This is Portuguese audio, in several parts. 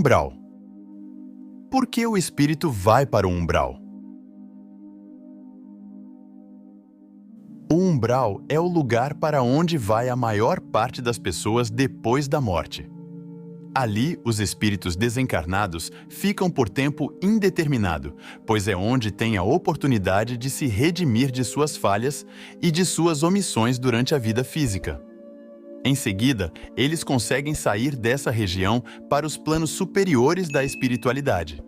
umbral. Por que o espírito vai para o umbral? O umbral é o lugar para onde vai a maior parte das pessoas depois da morte. Ali, os espíritos desencarnados ficam por tempo indeterminado, pois é onde têm a oportunidade de se redimir de suas falhas e de suas omissões durante a vida física. Em seguida, eles conseguem sair dessa região para os planos superiores da espiritualidade.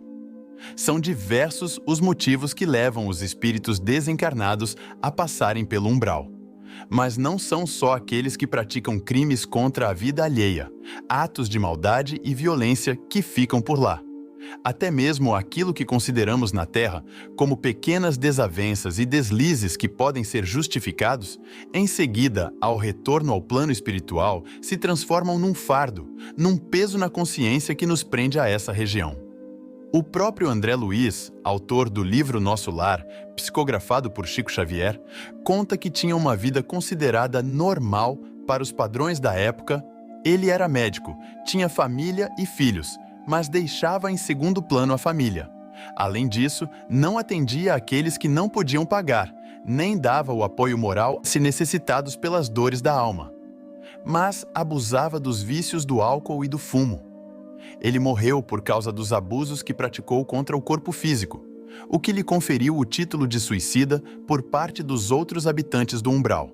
São diversos os motivos que levam os espíritos desencarnados a passarem pelo umbral. Mas não são só aqueles que praticam crimes contra a vida alheia, atos de maldade e violência que ficam por lá. Até mesmo aquilo que consideramos na Terra como pequenas desavenças e deslizes que podem ser justificados, em seguida, ao retorno ao plano espiritual, se transformam num fardo, num peso na consciência que nos prende a essa região. O próprio André Luiz, autor do livro Nosso Lar, psicografado por Chico Xavier, conta que tinha uma vida considerada normal para os padrões da época. Ele era médico, tinha família e filhos, mas deixava em segundo plano a família. Além disso, não atendia aqueles que não podiam pagar, nem dava o apoio moral se necessitados pelas dores da alma. Mas abusava dos vícios do álcool e do fumo. Ele morreu por causa dos abusos que praticou contra o corpo físico, o que lhe conferiu o título de suicida por parte dos outros habitantes do umbral.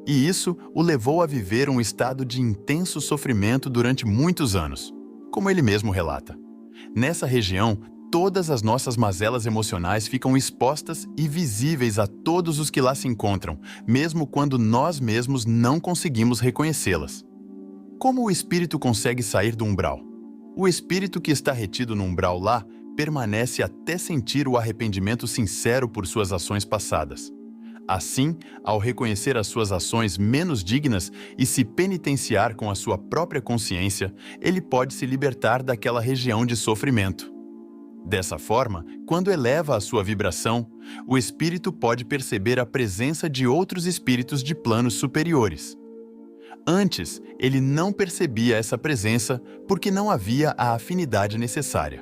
E isso o levou a viver um estado de intenso sofrimento durante muitos anos, como ele mesmo relata. Nessa região, todas as nossas mazelas emocionais ficam expostas e visíveis a todos os que lá se encontram, mesmo quando nós mesmos não conseguimos reconhecê-las. Como o espírito consegue sair do umbral? O espírito que está retido no umbral lá permanece até sentir o arrependimento sincero por suas ações passadas. Assim, ao reconhecer as suas ações menos dignas e se penitenciar com a sua própria consciência, ele pode se libertar daquela região de sofrimento. Dessa forma, quando eleva a sua vibração, o espírito pode perceber a presença de outros espíritos de planos superiores. Antes, ele não percebia essa presença porque não havia a afinidade necessária.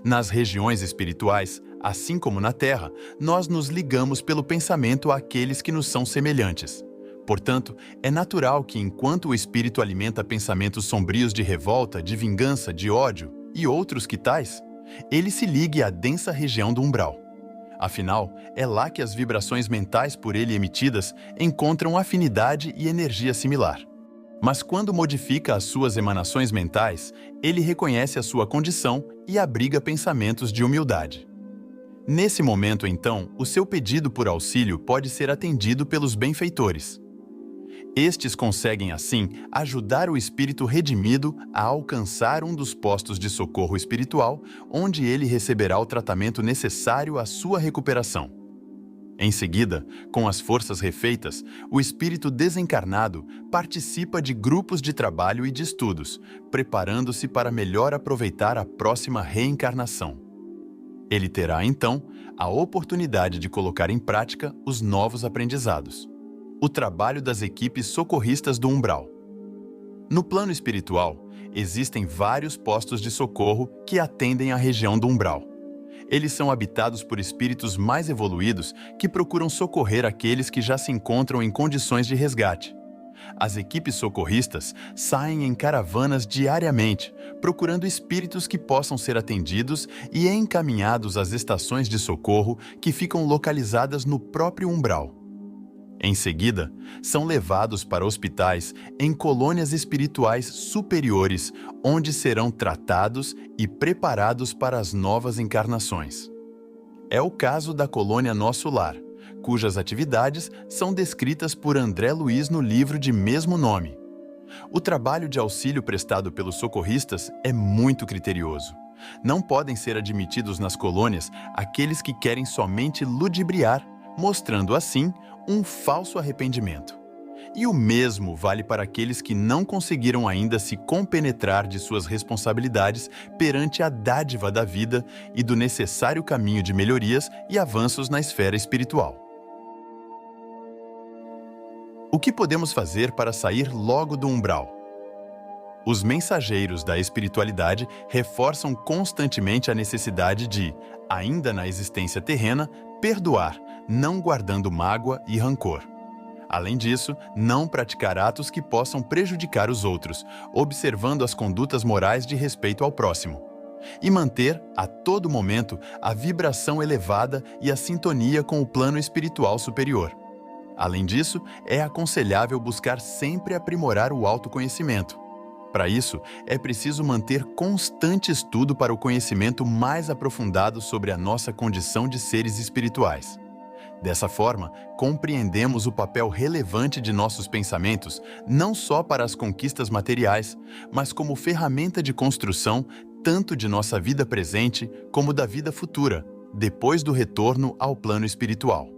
Nas regiões espirituais, assim como na Terra, nós nos ligamos pelo pensamento àqueles que nos são semelhantes. Portanto, é natural que enquanto o espírito alimenta pensamentos sombrios de revolta, de vingança, de ódio e outros que tais, ele se ligue à densa região do umbral. Afinal, é lá que as vibrações mentais por ele emitidas encontram afinidade e energia similar. Mas quando modifica as suas emanações mentais, ele reconhece a sua condição e abriga pensamentos de humildade. Nesse momento, então, o seu pedido por auxílio pode ser atendido pelos benfeitores. Estes conseguem, assim, ajudar o espírito redimido a alcançar um dos postos de socorro espiritual, onde ele receberá o tratamento necessário à sua recuperação. Em seguida, com as forças refeitas, o espírito desencarnado participa de grupos de trabalho e de estudos, preparando-se para melhor aproveitar a próxima reencarnação. Ele terá, então, a oportunidade de colocar em prática os novos aprendizados. O trabalho das equipes socorristas do umbral. No plano espiritual, existem vários postos de socorro que atendem à região do umbral. Eles são habitados por espíritos mais evoluídos que procuram socorrer aqueles que já se encontram em condições de resgate. As equipes socorristas saem em caravanas diariamente, procurando espíritos que possam ser atendidos e encaminhados às estações de socorro que ficam localizadas no próprio umbral. Em seguida, são levados para hospitais em colônias espirituais superiores, onde serão tratados e preparados para as novas encarnações. É o caso da colônia Nosso Lar, cujas atividades são descritas por André Luiz no livro de mesmo nome. O trabalho de auxílio prestado pelos socorristas é muito criterioso. Não podem ser admitidos nas colônias aqueles que querem somente ludibriar, mostrando assim um falso arrependimento. E o mesmo vale para aqueles que não conseguiram ainda se compenetrar de suas responsabilidades perante a dádiva da vida e do necessário caminho de melhorias e avanços na esfera espiritual. O que podemos fazer para sair logo do umbral? Os mensageiros da espiritualidade reforçam constantemente a necessidade de, ainda na existência terrena, perdoar, não guardando mágoa e rancor. Além disso, não praticar atos que possam prejudicar os outros, observando as condutas morais de respeito ao próximo. E manter, a todo momento, a vibração elevada e a sintonia com o plano espiritual superior. Além disso, é aconselhável buscar sempre aprimorar o autoconhecimento. Para isso, é preciso manter constante estudo para o conhecimento mais aprofundado sobre a nossa condição de seres espirituais. Dessa forma, compreendemos o papel relevante de nossos pensamentos não só para as conquistas materiais, mas como ferramenta de construção tanto de nossa vida presente como da vida futura, depois do retorno ao plano espiritual.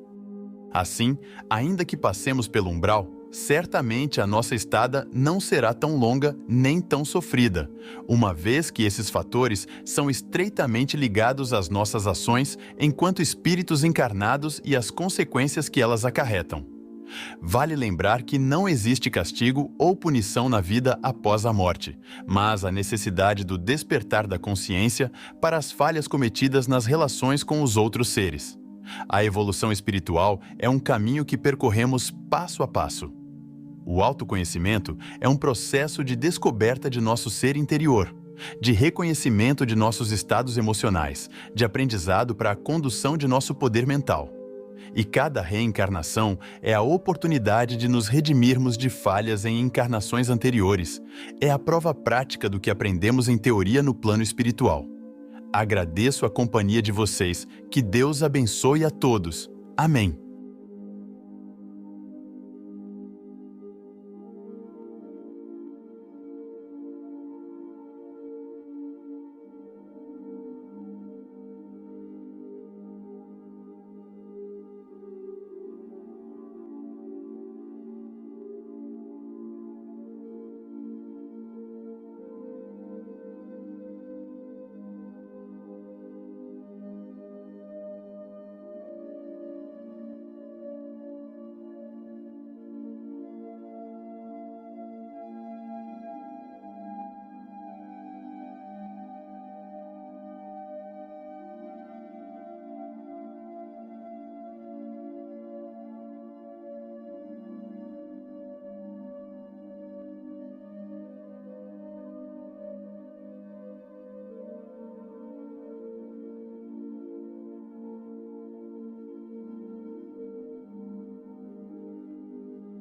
Assim, ainda que passemos pelo umbral, certamente a nossa estada não será tão longa nem tão sofrida, uma vez que esses fatores são estreitamente ligados às nossas ações enquanto espíritos encarnados e às consequências que elas acarretam. Vale lembrar que não existe castigo ou punição na vida após a morte, mas a necessidade do despertar da consciência para as falhas cometidas nas relações com os outros seres. A evolução espiritual é um caminho que percorremos passo a passo. O autoconhecimento é um processo de descoberta de nosso ser interior, de reconhecimento de nossos estados emocionais, de aprendizado para a condução de nosso poder mental. E cada reencarnação é a oportunidade de nos redimirmos de falhas em encarnações anteriores. É a prova prática do que aprendemos em teoria no plano espiritual. Agradeço a companhia de vocês. Que Deus abençoe a todos. Amém.